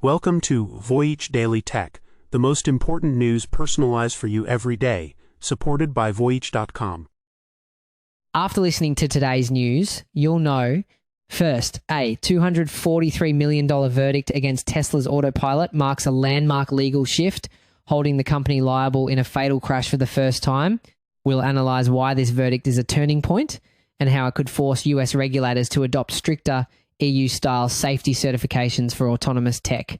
Welcome to Voyage Daily Tech, the most important news personalized for you every day, supported by Voyage.com. After listening to today's news, you'll know, first, a $243 million verdict against Tesla's Autopilot marks a landmark legal shift, holding the company liable in a fatal crash for the first time. We'll analyse why this verdict is a turning point and how it could force US regulators to adopt stricter EU-style safety certifications for autonomous tech.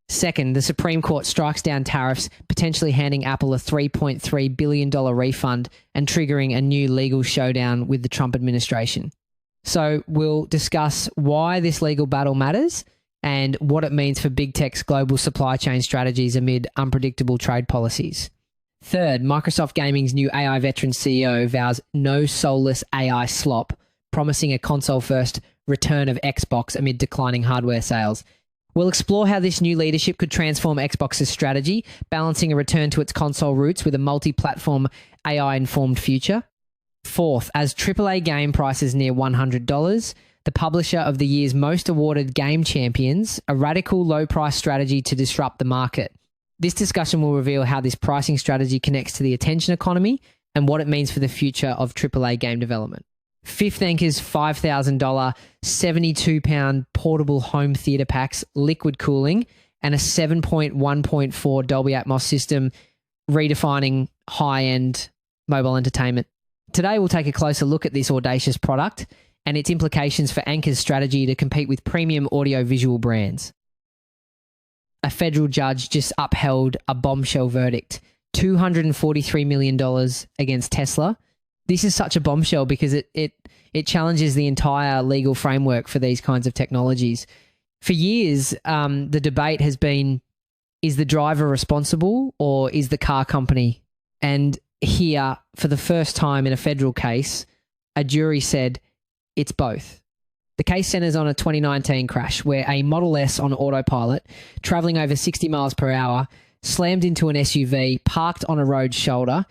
Second, the Supreme Court strikes down tariffs, potentially handing Apple a $3.3 billion refund and triggering a new legal showdown with the Trump administration. So we'll discuss why this legal battle matters and what it means for big tech's global supply chain strategies amid unpredictable trade policies. Third, Microsoft Gaming's new AI veteran CEO vows no soulless AI slop, promising a console-first return of Xbox amid declining hardware sales. We'll explore how this new leadership could transform Xbox's strategy, balancing a return to its console roots with a multi-platform AI-informed future. Fourth, as AAA game prices near $100, the publisher of the year's most awarded game champions, a radical low-price strategy to disrupt the market. This discussion will reveal how this pricing strategy connects to the attention economy and what it means for the future of AAA game development. Fifth, Anker's $5,000 72-pound portable home theatre packs, liquid cooling, and a 7.1.4 Dolby Atmos system, redefining high-end mobile entertainment. Today, we'll take a closer look at this audacious product and its implications for Anker's strategy to compete with premium audio-visual brands. A federal judge just upheld a bombshell verdict, $243 million against Tesla. This is such a bombshell because it challenges the entire legal framework for these kinds of technologies. For years, the debate has been, is the driver responsible or is the car company? And here, for the first time in a federal case, a jury said it's both. The case centers on a 2019 crash where a Model S on autopilot, traveling over 60 miles per hour, slammed into an SUV parked on a road shoulder.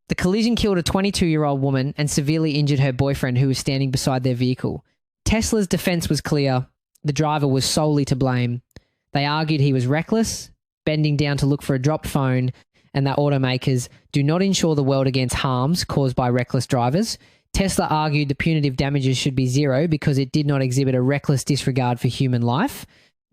The collision killed a 22-year-old woman and severely injured her boyfriend who was standing beside their vehicle. Tesla's defense was clear. The driver was solely to blame. They argued he was reckless, bending down to look for a dropped phone, and that automakers do not insure the world against harms caused by reckless drivers. Tesla argued the punitive damages should be zero because it did not exhibit a reckless disregard for human life.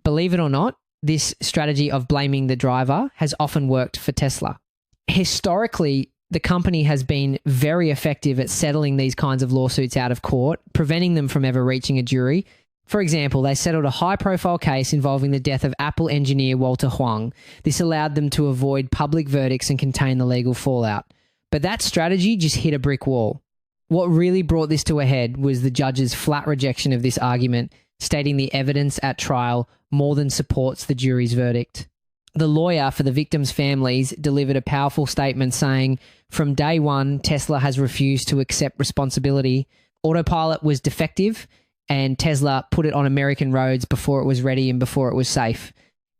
Believe it or not, this strategy of blaming the driver has often worked for Tesla. Historically, the company has been very effective at settling these kinds of lawsuits out of court, preventing them from ever reaching a jury. For example, they settled a high-profile case involving the death of Apple engineer Walter Huang. This allowed them to avoid public verdicts and contain the legal fallout. But that strategy just hit a brick wall. What really brought this to a head was the judge's flat rejection of this argument, stating the evidence at trial more than supports the jury's verdict. The lawyer for the victims' families delivered a powerful statement saying, from day one, Tesla has refused to accept responsibility. Autopilot was defective and Tesla put it on American roads before it was ready and before it was safe.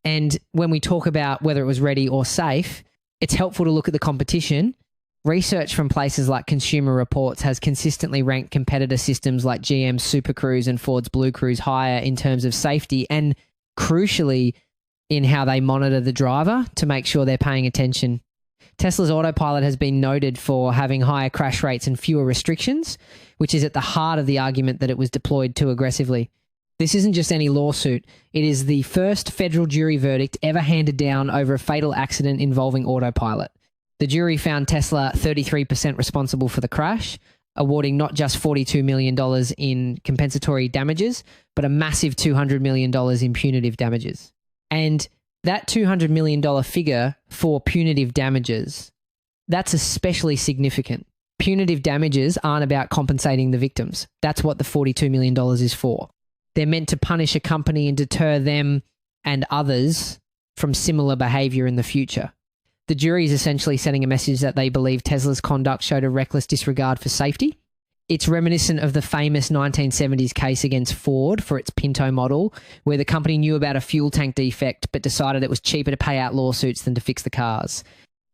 And when we talk about whether it was ready or safe, it's helpful to look at the competition. Research from places like Consumer Reports has consistently ranked competitor systems like GM's Super Cruise and Ford's Blue Cruise higher in terms of safety and, crucially, in how they monitor the driver to make sure they're paying attention. Tesla's Autopilot has been noted for having higher crash rates and fewer restrictions, which is at the heart of the argument that it was deployed too aggressively. This isn't just any lawsuit. It is the first federal jury verdict ever handed down over a fatal accident involving Autopilot. The jury found Tesla 33% responsible for the crash, awarding not just $42 million in compensatory damages, but a massive $200 million in punitive damages. And that $200 million figure for punitive damages, that's especially significant. Punitive damages aren't about compensating the victims. That's what the $42 million is for. They're meant to punish a company and deter them and others from similar behavior in the future. The jury is essentially sending a message that they believe Tesla's conduct showed a reckless disregard for safety. It's reminiscent of the famous 1970s case against Ford for its Pinto model, where the company knew about a fuel tank defect but decided it was cheaper to pay out lawsuits than to fix the cars.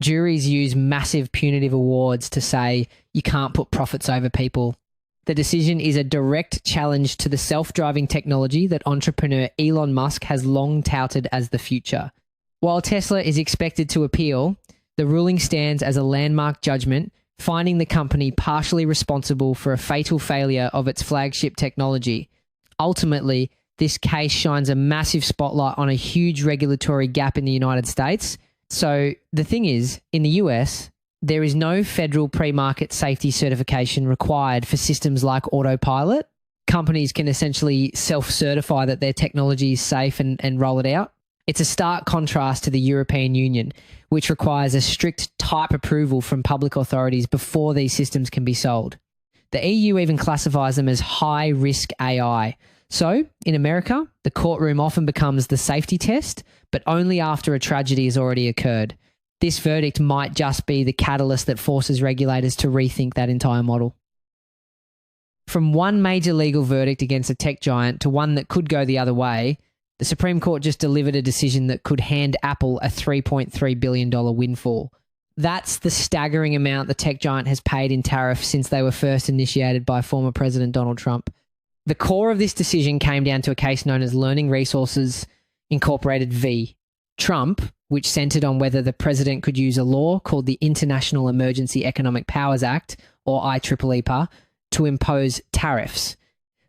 Juries use massive punitive awards to say you can't put profits over people. The decision is a direct challenge to the self-driving technology that entrepreneur Elon Musk has long touted as the future. While Tesla is expected to appeal, the ruling stands as a landmark judgment, finding the company partially responsible for a fatal failure of its flagship technology. Ultimately, this case shines a massive spotlight on a huge regulatory gap in the United States. So the thing is, in the US, there is no federal pre-market safety certification required for systems like Autopilot. Companies can essentially self-certify that their technology is safe and roll it out. It's a stark contrast to the European Union, which requires a strict type approval from public authorities before these systems can be sold. The EU even classifies them as high-risk AI. So, in America, the courtroom often becomes the safety test, but only after a tragedy has already occurred. This verdict might just be the catalyst that forces regulators to rethink that entire model. From one major legal verdict against a tech giant to one that could go the other way, the Supreme Court just delivered a decision that could hand Apple a $3.3 billion windfall. That's the staggering amount the tech giant has paid in tariffs since they were first initiated by former President Donald Trump. The core of this decision came down to a case known as Learning Resources Incorporated v. Trump, which centered on whether the president could use a law called the International Emergency Economic Powers Act, or IEEE, to impose tariffs.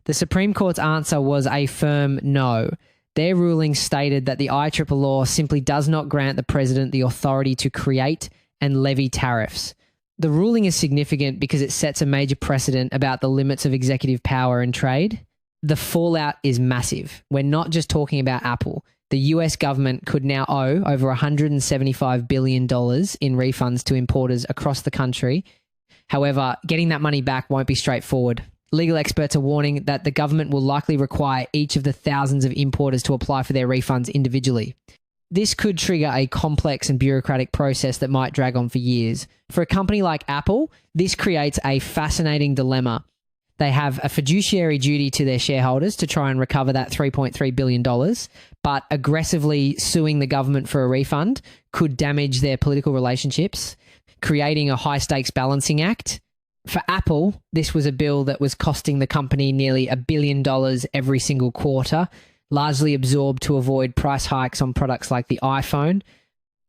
The Supreme Court's answer was a firm no. Their ruling stated that the IEEE law simply does not grant the president the authority to create and levy tariffs. The ruling is significant because it sets a major precedent about the limits of executive power and trade. The fallout is massive. We're not just talking about Apple. The US government could now owe over $175 billion in refunds to importers across the country. However, getting that money back won't be straightforward. Legal experts are warning that the government will likely require each of the thousands of importers to apply for their refunds individually. This could trigger a complex and bureaucratic process that might drag on for years. For a company like Apple, this creates a fascinating dilemma. They have a fiduciary duty to their shareholders to try and recover that $3.3 billion, but aggressively suing the government for a refund could damage their political relationships, creating a high-stakes balancing act. For Apple, this was a bill that was costing the company nearly $1 billion every single quarter, largely absorbed to avoid price hikes on products like the iPhone.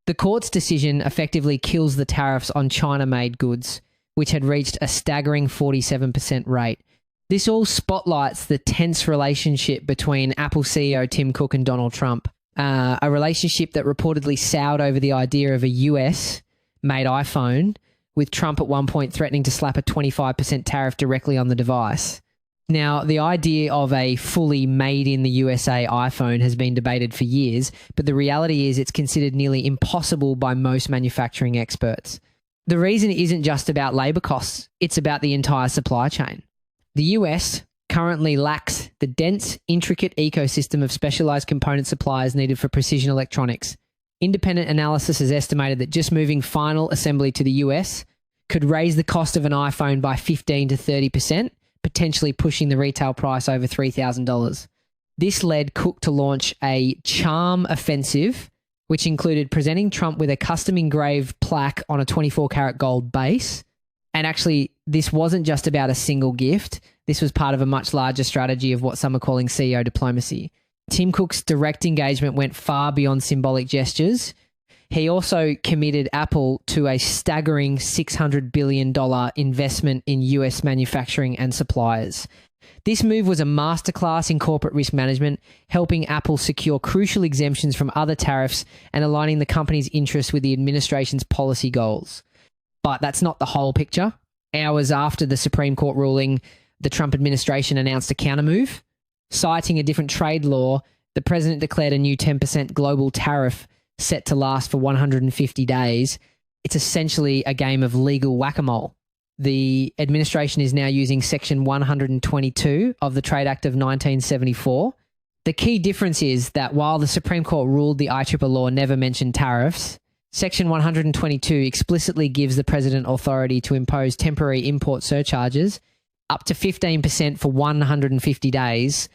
The court's decision effectively kills the tariffs on China-made goods, which had reached a staggering 47% rate. This all spotlights the tense relationship between Apple CEO Tim Cook and Donald Trump, a relationship that reportedly soured over the idea of a US-made iPhone, with Trump at one point threatening to slap a 25% tariff directly on the device. Now, the idea of a fully made in the USA iPhone has been debated for years, but the reality is it's considered nearly impossible by most manufacturing experts. The reason isn't just about labor costs, it's about the entire supply chain. The US currently lacks the dense, intricate ecosystem of specialized component suppliers needed for precision electronics. Independent analysis has estimated that just moving final assembly to the US could raise the cost of an iPhone by 15 to 30%, potentially pushing the retail price over $3,000. This led Cook to launch a charm offensive, which included presenting Trump with a custom engraved plaque on a 24-karat gold base. And actually, this wasn't just about a single gift. This was part of a much larger strategy of what some are calling CEO diplomacy. Tim Cook's direct engagement went far beyond symbolic gestures. He also committed Apple to a staggering $600 billion investment in US manufacturing and suppliers. This move was a masterclass in corporate risk management, helping Apple secure crucial exemptions from other tariffs and aligning the company's interests with the administration's policy goals. But that's not the whole picture. Hours after the Supreme Court ruling, the Trump administration announced a countermove. Citing a different trade law, the president declared a new 10% global tariff set to last for 150 days. It's essentially a game of legal whack-a-mole. The administration is now using Section 122 of the Trade Act of 1974. The key difference is that while the Supreme Court ruled the IEEE law never mentioned tariffs, Section 122 explicitly gives the president authority to impose temporary import surcharges up to 15% for 150 days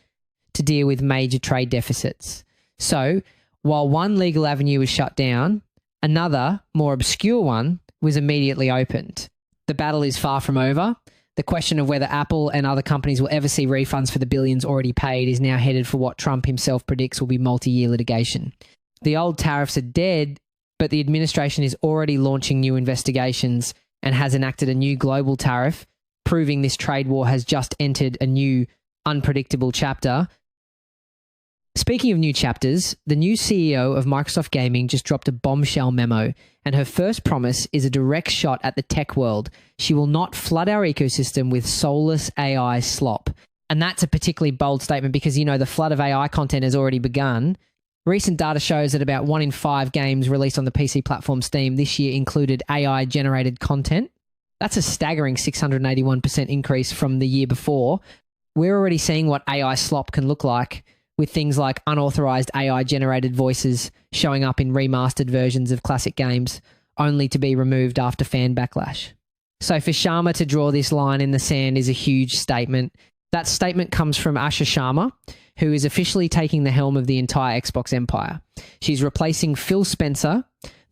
to deal with major trade deficits. So, while one legal avenue was shut down, another, more obscure one, was immediately opened. The battle is far from over. The question of whether Apple and other companies will ever see refunds for the billions already paid is now headed for what Trump himself predicts will be multi-year litigation. The old tariffs are dead, but the administration is already launching new investigations and has enacted a new global tariff, proving this trade war has just entered a new unpredictable chapter. Speaking of new chapters, the new CEO of Microsoft Gaming just dropped a bombshell memo, and her first promise is a direct shot at the tech world. She will not flood our ecosystem with soulless AI slop. And that's a particularly bold statement because, you know, the flood of AI content has already begun. Recent data shows that about 1 in 5 games released on the PC platform Steam this year included AI-generated content. That's a staggering 681% increase from the year before. We're already seeing what AI slop can look like, with things like unauthorized AI-generated voices showing up in remastered versions of classic games, only to be removed after fan backlash. So for Sharma to draw this line in the sand is a huge statement. That statement comes from Asha Sharma, who is officially taking the helm of the entire Xbox empire. She's replacing Phil Spencer,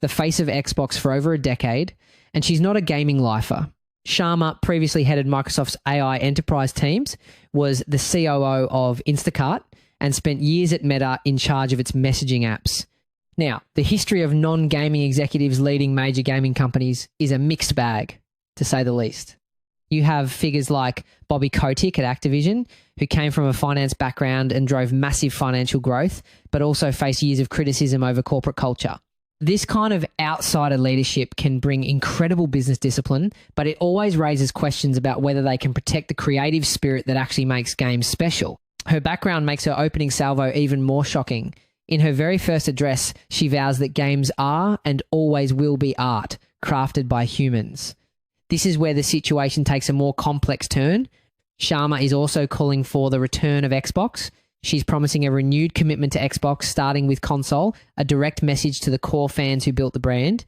the face of Xbox for over a decade, and she's not a gaming lifer. Sharma previously headed Microsoft's AI enterprise teams, was the COO of Instacart, and spent years at Meta in charge of its messaging apps. Now, the history of non-gaming executives leading major gaming companies is a mixed bag, to say the least. You have figures like Bobby Kotick at Activision, who came from a finance background and drove massive financial growth, but also faced years of criticism over corporate culture. This kind of outsider leadership can bring incredible business discipline, but it always raises questions about whether they can protect the creative spirit that actually makes games special. Her background makes her opening salvo even more shocking. In her very first address, she vows that games are and always will be art, crafted by humans. This is where the situation takes a more complex turn. Sharma is also calling for the return of Xbox. She's promising a renewed commitment to Xbox, starting with console, a direct message to the core fans who built the brand.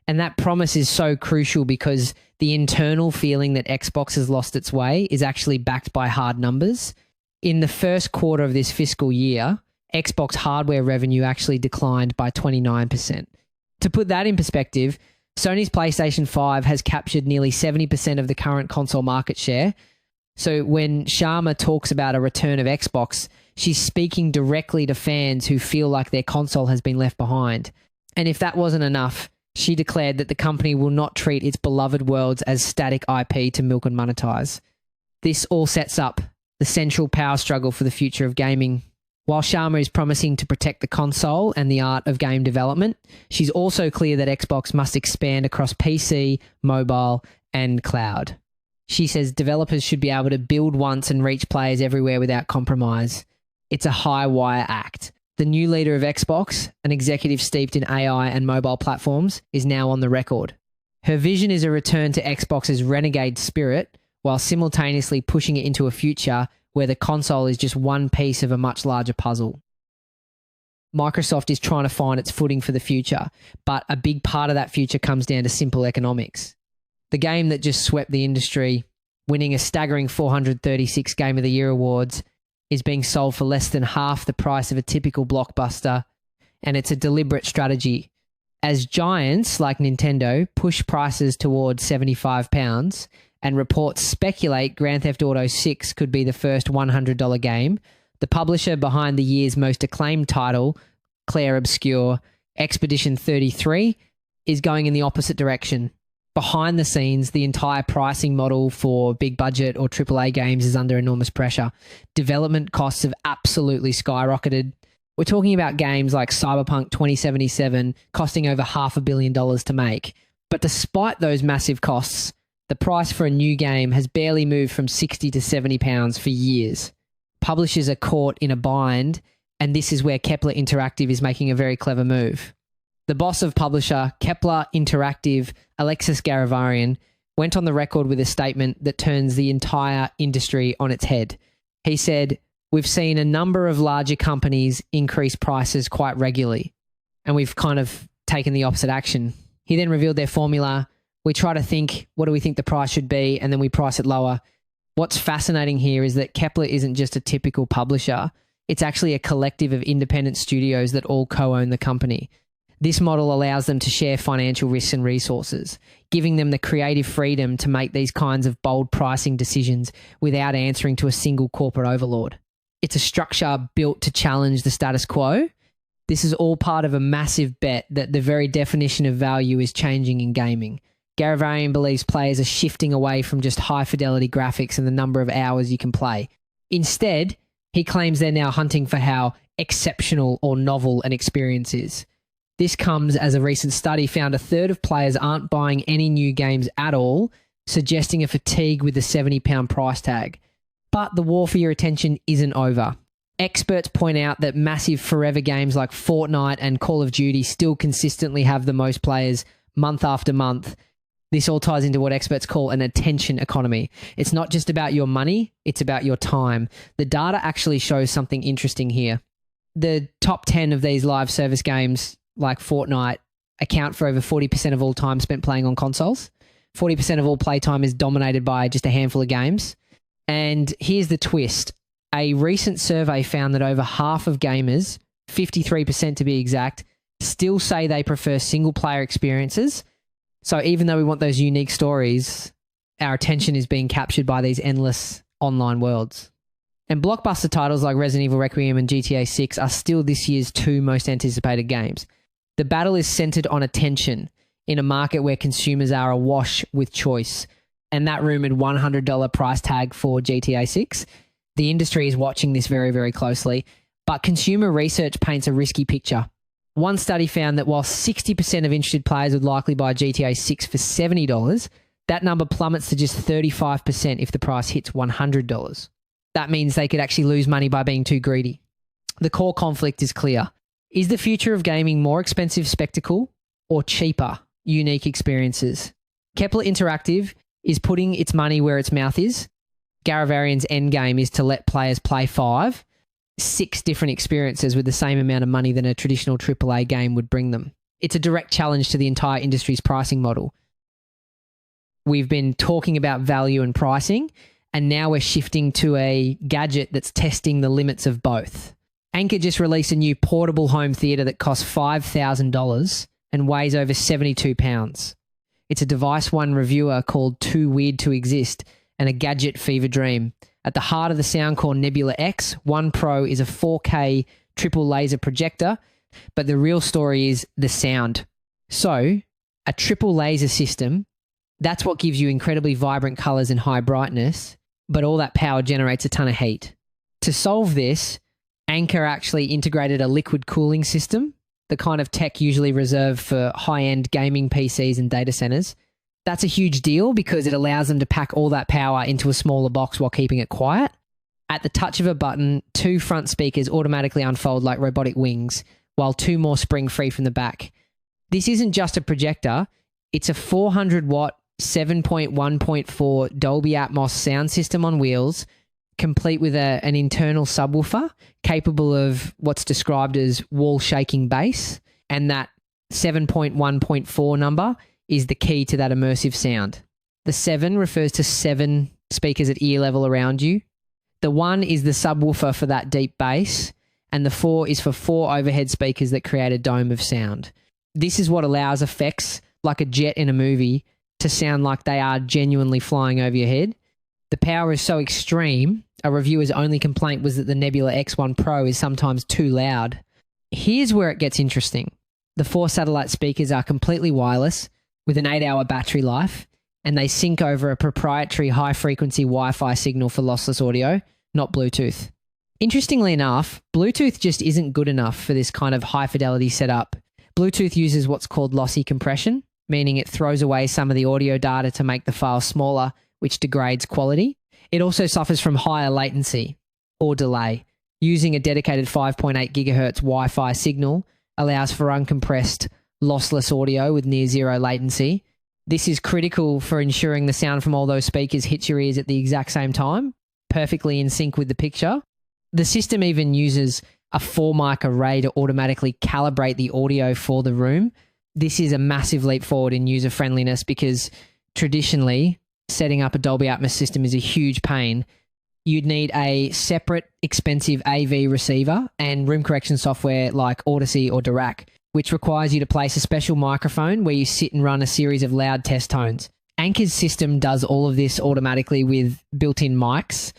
And that promise is so crucial because the internal feeling that Xbox has lost its way is actually backed by hard numbers. In the first quarter of this fiscal year, Xbox hardware revenue actually declined by 29%. To put that in perspective, Sony's PlayStation 5 has captured nearly 70% of the current console market share. So when Sharma talks about a return of Xbox, she's speaking directly to fans who feel like their console has been left behind. And if that wasn't enough, she declared that the company will not treat its beloved worlds as static IP to milk and monetize. This all sets up the central power struggle for the future of gaming. While Sharma is promising to protect the console and the art of game development, she's also clear that Xbox must expand across PC, mobile, and cloud. She says developers should be able to build once and reach players everywhere without compromise. It's a high-wire act. The new leader of Xbox, an executive steeped in AI and mobile platforms, is now on the record. Her vision is a return to Xbox's renegade spirit, while simultaneously pushing it into a future where the console is just one piece of a much larger puzzle. Microsoft is trying to find its footing for the future, but a big part of that future comes down to simple economics. The game that just swept the industry, winning a staggering 436 Game of the Year awards, is being sold for less than half the price of a typical blockbuster, and it's a deliberate strategy. As giants like Nintendo push prices towards £75, and reports speculate Grand Theft Auto 6 could be the first $100 game, the publisher behind the year's most acclaimed title, Claire Obscure, Expedition 33, is going in the opposite direction. Behind the scenes, the entire pricing model for big budget or AAA games is under enormous pressure. Development costs have absolutely skyrocketed. We're talking about games like Cyberpunk 2077 costing over $500 million to make. But despite those massive costs, the price for a new game has barely moved from £60 to £70 for years. Publishers are caught in a bind, and this is where Kepler Interactive is making a very clever move. The boss of publisher Kepler Interactive, Alexis Garavarian, went on the record with a statement that turns the entire industry on its head. He said, "We've seen a number of larger companies increase prices quite regularly, and we've kind of taken the opposite action." He then revealed their formula. We try to think, what do we think the price should be, and then we price it lower. What's fascinating here is that Kepler isn't just a typical publisher. It's actually a collective of independent studios that all co-own the company. This model allows them to share financial risks and resources, giving them the creative freedom to make these kinds of bold pricing decisions without answering to a single corporate overlord. It's a structure built to challenge the status quo. This is all part of a massive bet that the very definition of value is changing in gaming. Garavarian believes players are shifting away from just high-fidelity graphics and the number of hours you can play. Instead, he claims they're now hunting for how exceptional or novel an experience is. This comes as a recent study found a third of players aren't buying any new games at all, suggesting a fatigue with the £70 price tag. But the war for your attention isn't over. Experts point out that massive forever games like Fortnite and Call of Duty still consistently have the most players month after month. This all ties into what experts call an attention economy. It's not just about your money, it's about your time. The data actually shows something interesting here. The top 10 of these live service games like Fortnite account for over 40% of all time spent playing on consoles. 40% of all playtime is dominated by just a handful of games. And here's the twist. A recent survey found that over half of gamers, 53% to be exact, still say they prefer single-player experiences. So even though we want those unique stories, our attention is being captured by these endless online worlds. And blockbuster titles like Resident Evil Requiem and GTA 6 are still this year's two most anticipated games. The battle is centered on attention in a market where consumers are awash with choice. And that rumored $100 price tag for GTA 6, the industry is watching this very, very closely. But consumer research paints a risky picture. One study found that while 60% of interested players would likely buy GTA 6 for $70, that number plummets to just 35% if the price hits $100. That means they could actually lose money by being too greedy. The core conflict is clear. Is the future of gaming more expensive spectacle or cheaper, unique experiences? Kepler Interactive is putting its money where its mouth is. Garavarian's endgame is to let players play 6 different experiences with the same amount of money than a traditional AAA game would bring them. It's a direct challenge to the entire industry's pricing model. We've been talking about value and pricing, and now we're shifting to a gadget that's testing the limits of both. Anker just released a new portable home theatre that costs $5,000 and weighs over 72 pounds. It's a Device One reviewer called Too Weird to Exist and a gadget fever dream. At the heart of the Soundcore Nebula X, One Pro is a 4K triple laser projector, but the real story is the sound. So, a triple laser system, that's what gives you incredibly vibrant colours and high brightness, but all that power generates a ton of heat. To solve this, Anker actually integrated a liquid cooling system, the kind of tech usually reserved for high-end gaming PCs and data centers. That's a huge deal because it allows them to pack all that power into a smaller box while keeping it quiet. At the touch of a button, 2 front speakers automatically unfold like robotic wings, while 2 more spring free from the back. This isn't just a projector, it's a 400-watt, 7.1.4 Dolby Atmos sound system on wheels, complete with an internal subwoofer capable of what's described as wall-shaking bass, and that 7.1.4 number is the key to that immersive sound. The 7 refers to 7 speakers at ear level around you. The 1 is the subwoofer for that deep bass, and the 4 is for 4 overhead speakers that create a dome of sound. This is what allows effects like a jet in a movie to sound like they are genuinely flying over your head. The power is so extreme, a reviewer's only complaint was that the Nebula X1 Pro is sometimes too loud. Here's where it gets interesting. The 4 satellite speakers are completely wireless with an 8-hour battery life, and they sync over a proprietary high-frequency Wi-Fi signal for lossless audio, not Bluetooth. Interestingly enough, Bluetooth just isn't good enough for this kind of high-fidelity setup. Bluetooth uses what's called lossy compression, meaning it throws away some of the audio data to make the file smaller, which degrades quality. It also suffers from higher latency or delay. Using a dedicated 5.8 gigahertz Wi-Fi signal allows for uncompressed, lossless audio with near zero latency. This is critical for ensuring the sound from all those speakers hits your ears at the exact same time, perfectly in sync with the picture. The system even uses a 4-mic array to automatically calibrate the audio for the room. This is a massive leap forward in user friendliness because traditionally, setting up a Dolby Atmos system is a huge pain. You'd need a separate, expensive AV receiver and room correction software like Odyssey or Dirac. which requires you to place a special microphone where you sit and run a series of loud test tones. Anker's system does all of this automatically with built-in mics.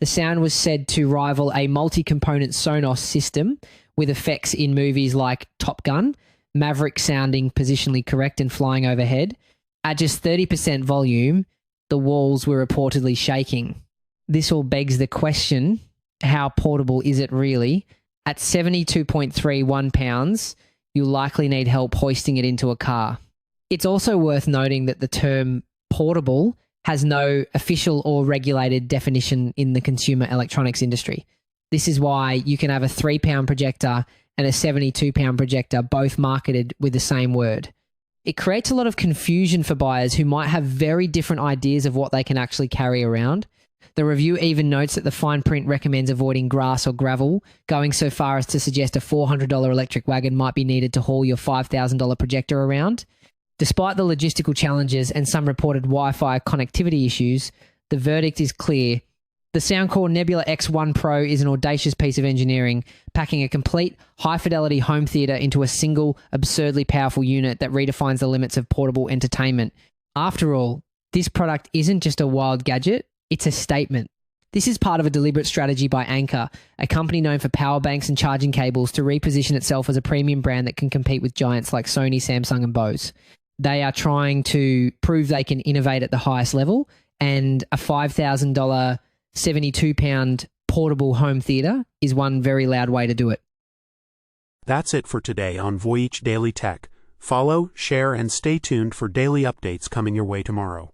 The sound was said to rival a multi-component Sonos system with effects in movies like Top Gun, Maverick sounding positionally correct and flying overhead. At just 30% volume, the walls were reportedly shaking. This all begs the question, how portable is it really? At 72.31 pounds, you'll likely need help hoisting it into a car. It's also worth noting that the term portable has no official or regulated definition in the consumer electronics industry. This is why you can have a £3 projector and a £72 projector both marketed with the same word. It creates a lot of confusion for buyers who might have very different ideas of what they can actually carry around. The review even notes that the fine print recommends avoiding grass or gravel, going so far as to suggest a $400 electric wagon might be needed to haul your $5,000 projector around. Despite the logistical challenges and some reported Wi-Fi connectivity issues, the verdict is clear. The Soundcore Nebula X1 Pro is an audacious piece of engineering, packing a complete, high-fidelity home theater into a single, absurdly powerful unit that redefines the limits of portable entertainment. After all, this product isn't just a wild gadget, it's a statement. This is part of a deliberate strategy by Anker, a company known for power banks and charging cables, to reposition itself as a premium brand that can compete with giants like Sony, Samsung, and Bose. They are trying to prove they can innovate at the highest level, and a $5,000 £72 portable home theater is one very loud way to do it. That's it for today on Voyage Daily Tech. Follow, share, and stay tuned for daily updates coming your way tomorrow.